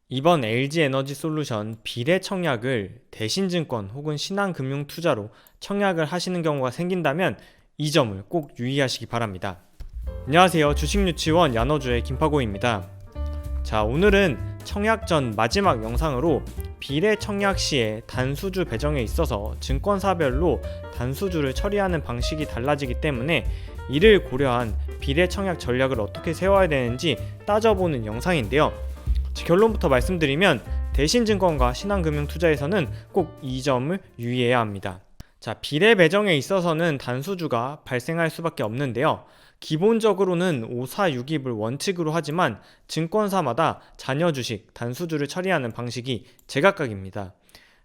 이번 LG에너지솔루션 비례 청약을 대신증권 혹은 신한금융투자로 청약을 하시는 경우가 생긴다면 이 점을 꼭 유의하시기 바랍니다. 안녕하세요. 주식유치원 야너주의 김파고입니다. 자, 오늘은 청약 전 마지막 영상으로 비례 청약 시에 단수주 배정에 있어서 증권사별로 단수주를 처리하는 방식이 달라지기 때문에 이를 고려한 비례 청약 전략을 어떻게 세워야 되는지 따져보는 영상인데요. 결론부터 말씀드리면 대신증권과 신한금융투자에서는 꼭 이 점을 유의해야 합니다. 자, 비례 배정에 있어서는 단수주가 발생할 수밖에 없는데요. 기본적으로는 546입을 원칙으로 하지만 증권사마다 자녀 주식, 단수주를 처리하는 방식이 제각각입니다.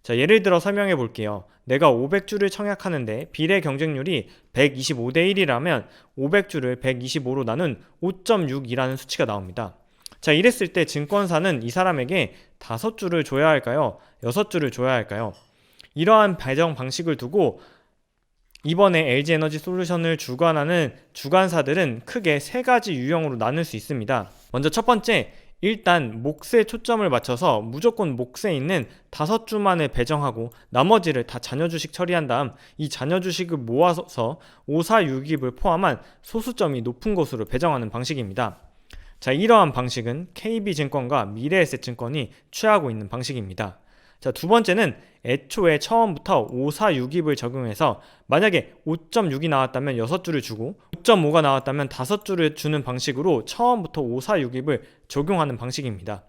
자, 예를 들어 설명해 볼게요. 내가 500주를 청약하는데 비례 경쟁률이 125대 1이라면 500주를 125로 나눈 5.6이라는 수치가 나옵니다. 자, 이랬을 때 증권사는 이 사람에게 5주를 줘야 할까요? 6주를 줘야 할까요? 이러한 배정 방식을 두고 이번에 LG에너지솔루션을 주관하는 주관사들은 크게 3가지 유형으로 나눌 수 있습니다. 먼저 첫 번째, 일단 몫에 초점을 맞춰서 무조건 몫에 있는 5주만을 배정하고 나머지를 다 자녀주식 처리한 다음 이 자녀주식을 모아서 546입을 포함한 소수점이 높은 곳으로 배정하는 방식입니다. 자, 이러한 방식은 KB증권과 미래에셋증권이 취하고 있는 방식입니다. 자, 두 번째는 애초에 처음부터 546입을 적용해서 만약에 5.6이 나왔다면 6주를 주고 5.5가 나왔다면 5주를 주는 방식으로 처음부터 546입을 적용하는 방식입니다.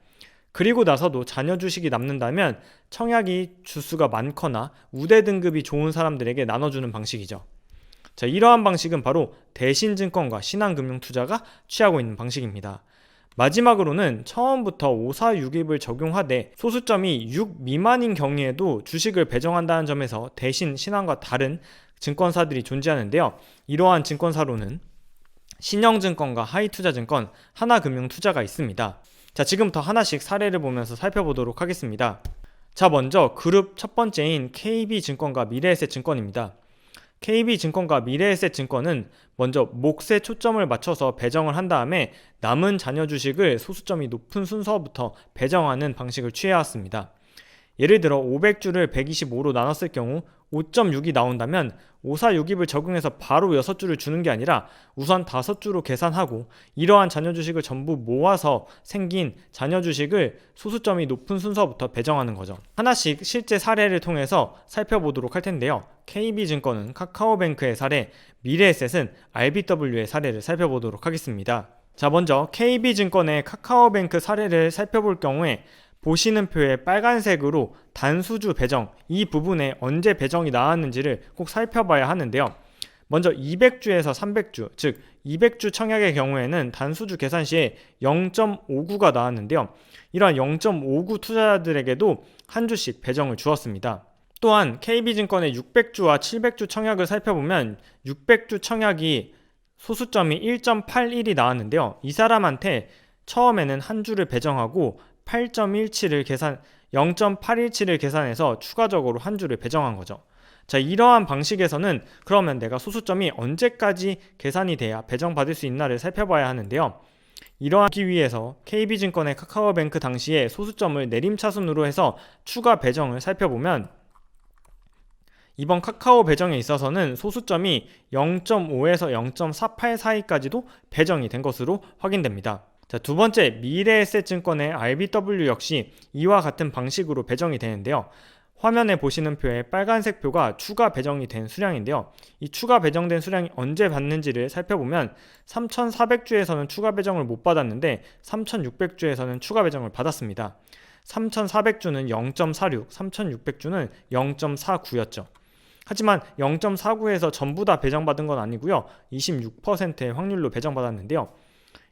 그리고 나서도 자녀 주식이 남는다면 청약이 주수가 많거나 우대 등급이 좋은 사람들에게 나눠주는 방식이죠. 자, 이러한 방식은 바로 대신증권과 신한금융투자가 취하고 있는 방식입니다. 마지막으로는 처음부터 546입을 적용하되 소수점이 6 미만인 경우에도 주식을 배정한다는 점에서 대신 신한과 다른 증권사들이 존재하는데요. 이러한 증권사로는 신영증권과 하이투자증권, 하나금융투자가 있습니다. 자, 지금부터 하나씩 사례를 보면서 살펴보도록 하겠습니다. 자, 먼저 그룹 첫 번째인 KB증권과 미래에셋증권입니다. KB증권과 미래에셋증권은 먼저 몫에 초점을 맞춰서 배정을 한 다음에 남은 자녀 주식을 소수점이 높은 순서부터 배정하는 방식을 취해왔습니다. 예를 들어 500주를 125로 나눴을 경우 5.6이 나온다면 546입을 적용해서 바로 6주를 주는 게 아니라 우선 5주로 계산하고 이러한 자녀 주식을 전부 모아서 생긴 자녀 주식을 소수점이 높은 순서부터 배정하는 거죠. 하나씩 실제 사례를 통해서 살펴보도록 할 텐데요. KB증권은 카카오뱅크의 사례, 미래에셋은 RBW의 사례를 살펴보도록 하겠습니다. 자, 먼저 KB증권의 카카오뱅크 사례를 살펴볼 경우에 보시는 표에 빨간색으로 단수주 배정, 이 부분에 언제 배정이 나왔는지를 꼭 살펴봐야 하는데요. 먼저 200주에서 300주, 즉 200주 청약의 경우에는 단수주 계산 시에 0.59가 나왔는데요. 이러한 0.59 투자자들에게도 한 주씩 배정을 주었습니다. 또한 KB증권의 600주와 700주 청약을 살펴보면 600주 청약이 소수점이 1.81이 나왔는데요. 이 사람한테 처음에는 한 주를 배정하고 0.817을 계산해서 추가적으로 한 주를 배정한 거죠. 자, 이러한 방식에서는 그러면 내가 소수점이 언제까지 계산이 돼야 배정받을 수 있나를 살펴봐야 하는데요. 이러하기 위해서 KB증권의 카카오뱅크 당시에 소수점을 내림차순으로 해서 추가 배정을 살펴보면 이번 카카오 배정에 있어서는 소수점이 0.5에서 0.48 사이까지도 배정이 된 것으로 확인됩니다. 자, 두 번째, 미래에셋증권의 RBW 역시 이와 같은 방식으로 배정이 되는데요. 화면에 보시는 표에 빨간색 표가 추가 배정이 된 수량인데요. 이 추가 배정된 수량이 언제 받는지를 살펴보면 3400주에서는 추가 배정을 못 받았는데 3600주에서는 추가 배정을 받았습니다. 3400주는 0.46, 3600주는 0.49였죠. 하지만 0.49에서 전부 다 배정받은 건 아니고요. 26%의 확률로 배정받았는데요.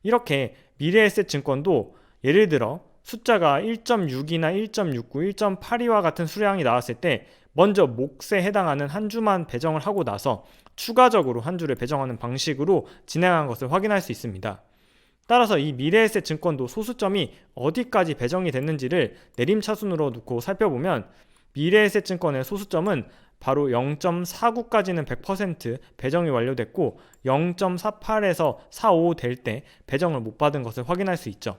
이렇게 미래에셋증권도 예를 들어 숫자가 1.6이나 1.69, 1.82와 같은 수량이 나왔을 때 먼저 몫에 해당하는 한 주만 배정을 하고 나서 추가적으로 한 주를 배정하는 방식으로 진행한 것을 확인할 수 있습니다. 따라서 이 미래에셋증권도 소수점이 어디까지 배정이 됐는지를 내림차순으로 놓고 살펴보면 미래에셋증권의 소수점은 바로 0.49까지는 100% 배정이 완료됐고 0.48에서 45 될 때 배정을 못 받은 것을 확인할 수 있죠.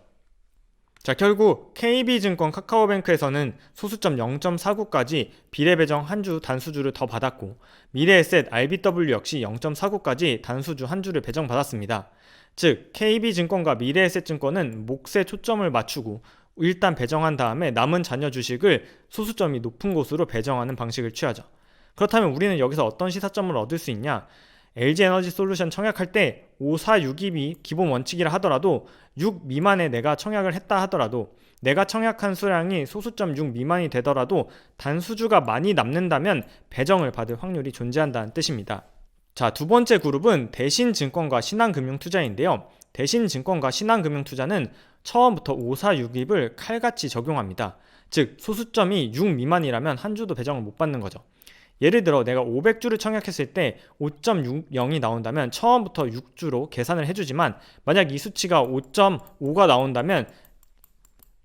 자, 결국 KB증권 카카오뱅크에서는 소수점 0.49까지 비례 배정 한 주 단수주를 더 받았고, 미래에셋 RBW 역시 0.49까지 단수주 한 주를 배정받았습니다. 즉 KB증권과 미래에셋증권은 몫에 초점을 맞추고 일단 배정한 다음에 남은 잔여 주식을 소수점이 높은 곳으로 배정하는 방식을 취하죠. 그렇다면 우리는 여기서 어떤 시사점을 얻을 수 있냐? LG에너지솔루션 청약할 때 5462이 기본 원칙이라 하더라도 6 미만에 내가 청약을 했다 하더라도, 내가 청약한 수량이 소수점 6 미만이 되더라도 단수주가 많이 남는다면 배정을 받을 확률이 존재한다는 뜻입니다. 자, 두 번째 그룹은 대신증권과 신한금융투자인데요. 대신증권과 신한금융투자는 처음부터 5462을 칼같이 적용합니다. 즉 소수점이 6 미만이라면 한 주도 배정을 못 받는 거죠. 예를 들어 내가 500주를 청약했을 때 5.60이 나온다면 처음부터 6주로 계산을 해주지만, 만약 이 수치가 5.5가 나온다면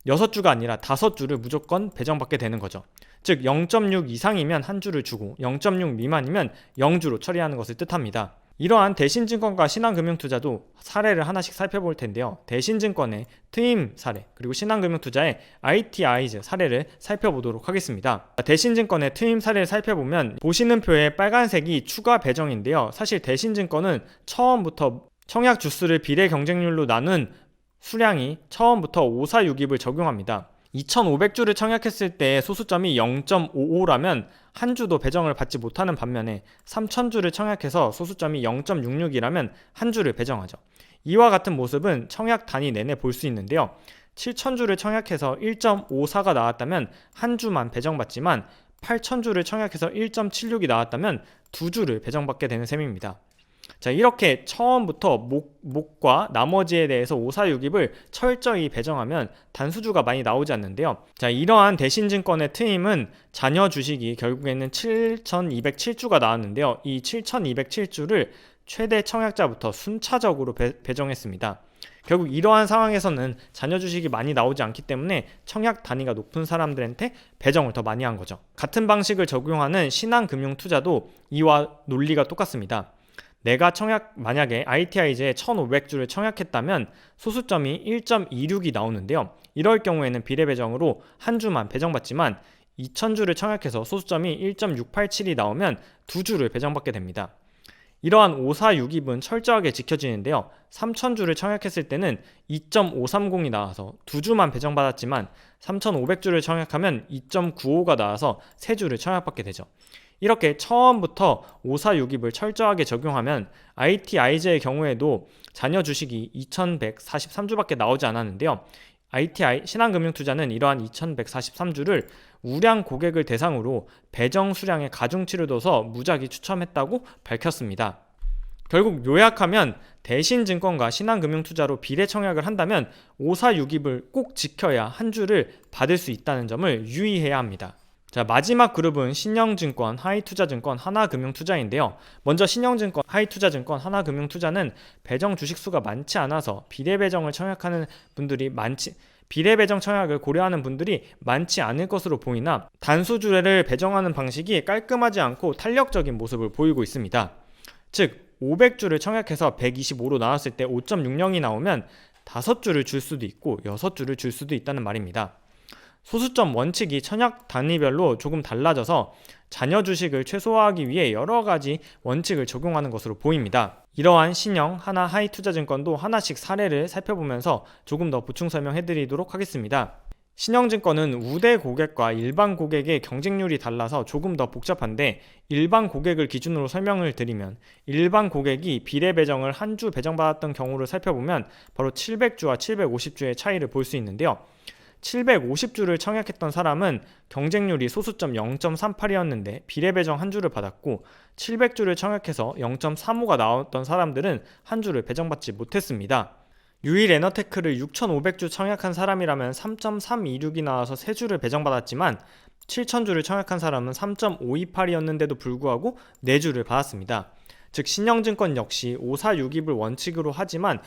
6주가 아니라 5주를 무조건 배정받게 되는 거죠. 즉 0.6 이상이면 한 주를 주고 0.6 미만이면 0주로 처리하는 것을 뜻합니다. 이러한 대신증권과 신한금융투자도 사례를 하나씩 살펴볼 텐데요. 대신증권의 트임 사례, 그리고 신한금융투자의 ITI즈 사례를 살펴보도록 하겠습니다. 대신증권의 트임 사례를 살펴보면 보시는 표에 빨간색이 추가 배정인데요. 사실 대신증권은 처음부터 청약 주수를 비례 경쟁률로 나눈 수량이 처음부터 5462을 적용합니다. 2500주를 청약했을 때 소수점이 0.55라면 한 주도 배정을 받지 못하는 반면에 3000주를 청약해서 소수점이 0.66이라면 한 주를 배정하죠. 이와 같은 모습은 청약 단위 내내 볼 수 있는데요. 7000주를 청약해서 1.54가 나왔다면 한 주만 배정받지만 8000주를 청약해서 1.76이 나왔다면 두 주를 배정받게 되는 셈입니다. 자, 이렇게 처음부터 목과 나머지에 대해서 5462을 철저히 배정하면 단수주가 많이 나오지 않는데요. 자, 이러한 대신증권의 트임은 잔여 주식이 결국에는 7207주가 나왔는데요. 이 7207주를 최대 청약자부터 순차적으로 배정했습니다. 결국 이러한 상황에서는 잔여 주식이 많이 나오지 않기 때문에 청약 단위가 높은 사람들한테 배정을 더 많이 한 거죠. 같은 방식을 적용하는 신한금융투자도 이와 논리가 똑같습니다. 내가 만약에 ITI즈에 1500주를 청약했다면 소수점이 1.26이 나오는데요. 이럴 경우에는 비례 배정으로 한 주만 배정받지만 2000주를 청약해서 소수점이 1.687이 나오면 두 주를 배정받게 됩니다. 이러한 5462은 철저하게 지켜지는데요. 3000주를 청약했을 때는 2.530이 나와서 두 주만 배정받았지만 3500주를 청약하면 2.95가 나와서 세 주를 청약받게 되죠. 이렇게 처음부터 5462을 철저하게 적용하면 ITI즈의 경우에도 잔여 주식이 2143주밖에 나오지 않았는데요. 신한금융투자는 이러한 2143주를 우량 고객을 대상으로 배정 수량의 가중치를 둬서 무작위 추첨했다고 밝혔습니다. 결국 요약하면 대신증권과 신한금융투자로 비례 청약을 한다면 5462을 꼭 지켜야 한 주를 받을 수 있다는 점을 유의해야 합니다. 자, 마지막 그룹은 신영증권, 하이투자증권, 하나금융투자인데요. 먼저 신영증권, 하이투자증권, 하나금융투자는 배정 주식수가 많지 않아서 비례 배정 청약을 고려하는 분들이 많지 않을 것으로 보이나 단수주를 배정하는 방식이 깔끔하지 않고 탄력적인 모습을 보이고 있습니다. 즉 500주를 청약해서 125로 나왔을 때 5.60이 나오면 5주를 줄 수도 있고 6주를 줄 수도 있다는 말입니다. 소수점 원칙이 청약 단위별로 조금 달라져서 잔여 주식을 최소화하기 위해 여러 가지 원칙을 적용하는 것으로 보입니다. 이러한 신영, 하나, 하이투자증권도 하나씩 사례를 살펴보면서 조금 더 보충 설명해 드리도록 하겠습니다. 신영증권은 우대 고객과 일반 고객의 경쟁률이 달라서 조금 더 복잡한데, 일반 고객을 기준으로 설명을 드리면 일반 고객이 비례 배정을 한 주 배정받았던 경우를 살펴보면 바로 700주와 750주의 차이를 볼 수 있는데요. 750주를 청약했던 사람은 경쟁률이 소수점 0.38이었는데 비례 배정 한 주를 받았고, 700주를 청약해서 0.35가 나왔던 사람들은 한 주를 배정받지 못했습니다. 유일에너테크를 6500주 청약한 사람이라면 3.326이 나와서 3주를 배정받았지만 7000주를 청약한 사람은 3.528이었는데도 불구하고 4주를 받았습니다. 즉 신영증권 역시 5462을 원칙으로 하지만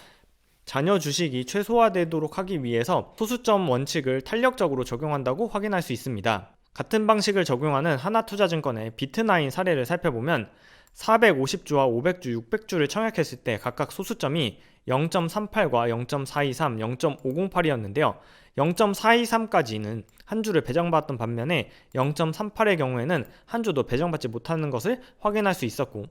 잔여 주식이 최소화되도록 하기 위해서 소수점 원칙을 탄력적으로 적용한다고 확인할 수 있습니다. 같은 방식을 적용하는 하나투자증권의 비트9 사례를 살펴보면 450주와 500주, 600주를 청약했을 때 각각 소수점이 0.38과 0.423, 0.508이었는데요. 0.423까지는 한 주를 배정받았던 반면에 0.38의 경우에는 한 주도 배정받지 못하는 것을 확인할 수 있었고,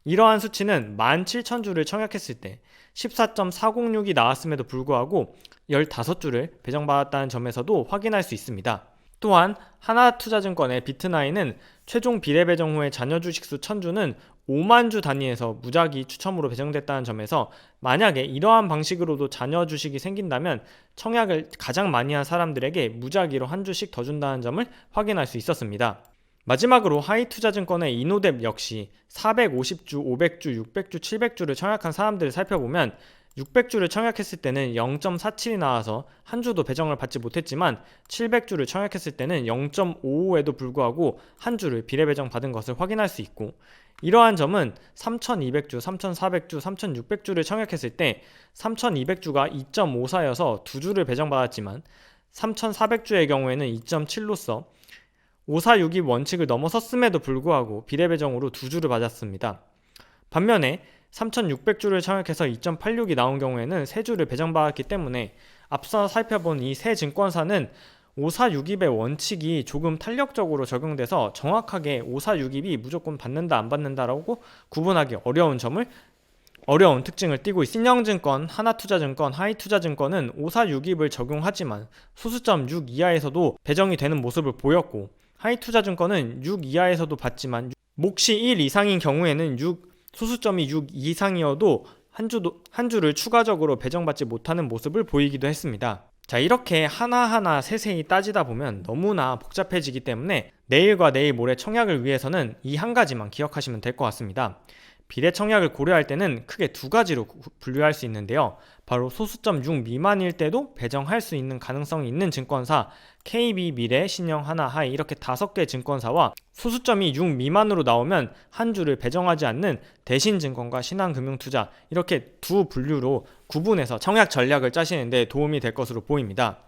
이러한 수치는 17,000주를 청약했을 때 14.406이 나왔음에도 불구하고 15주를 배정받았다는 점에서도 확인할 수 있습니다. 또한 하나투자증권의 비트9은 최종 비례 배정 후에 잔여 주식수 1000주는 5만 주 단위에서 무작위 추첨으로 배정됐다는 점에서 만약에 이러한 방식으로도 잔여 주식이 생긴다면 청약을 가장 많이 한 사람들에게 무작위로 한 주씩 더 준다는 점을 확인할 수 있었습니다. 마지막으로 하이투자증권의 이노뎁 역시 450주, 500주, 600주, 700주를 청약한 사람들을 살펴보면 600주를 청약했을 때는 0.47이 나와서 한 주도 배정을 받지 못했지만 700주를 청약했을 때는 0.55에도 불구하고 한 주를 비례 배정 받은 것을 확인할 수 있고, 이러한 점은 3200주, 3400주, 3600주를 청약했을 때 3200주가 2.54여서 두 주를 배정받았지만 3400주의 경우에는 2.7로서 546이 원칙을 넘어섰음에도 불구하고 비례 배정으로 두 주를 받았습니다. 반면에 3600주를 청약해서 2.86이 나온 경우에는 3주를 배정받았기 때문에 앞서 살펴본 이 세 증권사는 546입의 원칙이 조금 탄력적으로 적용돼서 정확하게 546입이 무조건 받는다 안 받는다라고 구분하기 어려운 특징을 띠고 있습니다. 신영증권, 하나투자증권, 하이투자증권은 546입을 적용하지만 소수점 6 이하에서도 배정이 되는 모습을 보였고, 하이투자증권은 6 이하에서도 받지만 몫이 1 이상인 경우에는 소수점이 6 이상이어도 한 주를 추가적으로 배정받지 못하는 모습을 보이기도 했습니다. 자, 이렇게 하나하나 세세히 따지다 보면 너무나 복잡해지기 때문에 내일과 내일 모레 청약을 위해서는 이 한 가지만 기억하시면 될 것 같습니다. 비례 청약을 고려할 때는 크게 두 가지로 분류할 수 있는데요. 바로 소수점 6 미만일 때도 배정할 수 있는 가능성이 있는 증권사 KB, 미래, 신영, 하나, 하이 이렇게 5개 증권사와 소수점이 6 미만으로 나오면 한 주를 배정하지 않는 대신증권과 신한금융투자, 이렇게 두 분류로 구분해서 청약 전략을 짜시는 데 도움이 될 것으로 보입니다.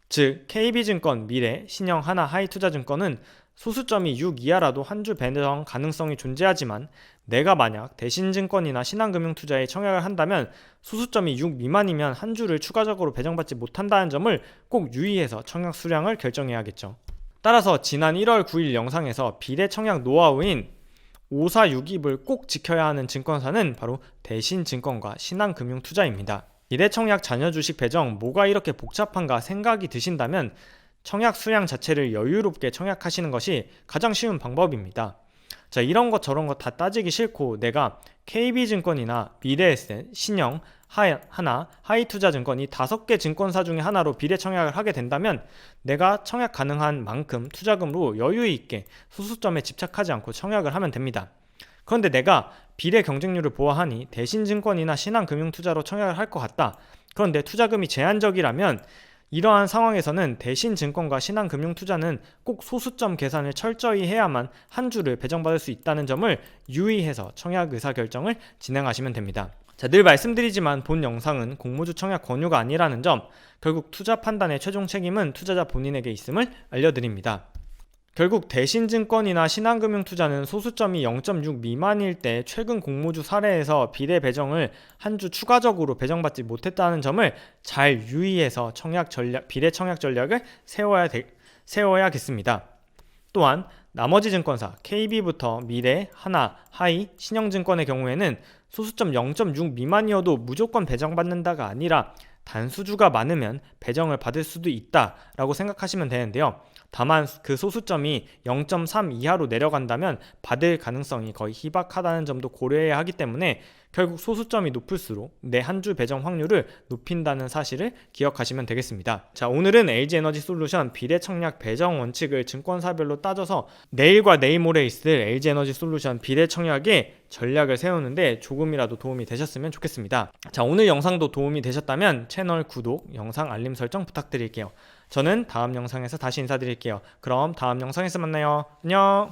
즉 KB증권, 미래, 신영, 하나, 하이투자증권은 소수점이 6 이하라도 한 주 배정 가능성이 존재하지만 내가 만약 대신증권이나 신한금융투자에 청약을 한다면 소수점이 6 미만이면 한 주를 추가적으로 배정받지 못한다는 점을 꼭 유의해서 청약 수량을 결정해야겠죠. 따라서 지난 1월 9일 영상에서 비례 청약 노하우인 546입을 꼭 지켜야 하는 증권사는 바로 대신증권과 신한금융투자입니다. 비례 청약 잔여 주식 배정 뭐가 이렇게 복잡한가 생각이 드신다면 청약 수량 자체를 여유롭게 청약하시는 것이 가장 쉬운 방법입니다. 자, 이런 것 저런 것 다 따지기 싫고 내가 KB증권이나 미래에셋, 신영, 하나, 하이투자증권 이 5개 증권사 중에 하나로 비례 청약을 하게 된다면 내가 청약 가능한 만큼 투자금으로 여유 있게 소수점에 집착하지 않고 청약을 하면 됩니다. 그런데 내가 비례 경쟁률을 보아하니 대신증권이나 신한금융투자로 청약을 할 것 같다. 그런데 투자금이 제한적이라면 이러한 상황에서는 대신증권과 신한금융투자는 꼭 소수점 계산을 철저히 해야만 한 주를 배정받을 수 있다는 점을 유의해서 청약 의사결정을 진행하시면 됩니다. 자, 늘 말씀드리지만 본 영상은 공모주 청약 권유가 아니라는 점, 결국 투자 판단의 최종 책임은 투자자 본인에게 있음을 알려드립니다. 결국 대신증권이나 신한금융투자는 소수점이 0.6 미만일 때 최근 공모주 사례에서 비례 배정을 한 주 추가적으로 배정받지 못했다는 점을 잘 유의해서 비례 청약 전략을 세워야겠습니다. 또한 나머지 증권사 KB부터 미래, 하나, 하이, 신영증권의 경우에는 소수점 0.6 미만이어도 무조건 배정받는다가 아니라 단수주가 많으면 배정을 받을 수도 있다라고 생각하시면 되는데요. 다만 그 소수점이 0.3 이하로 내려간다면 받을 가능성이 거의 희박하다는 점도 고려해야 하기 때문에 결국 소수점이 높을수록 내 한 주 배정 확률을 높인다는 사실을 기억하시면 되겠습니다. 자, 오늘은 LG에너지솔루션 비례 청약 배정 원칙을 증권사별로 따져서 내일과 내일 모레 있을 LG에너지솔루션 비례 청약의 전략을 세우는데 조금이라도 도움이 되셨으면 좋겠습니다. 자, 오늘 영상도 도움이 되셨다면 채널 구독, 영상 알림 설정 부탁드릴게요. 저는 다음 영상에서 다시 인사드릴게요. 그럼 다음 영상에서 만나요. 안녕.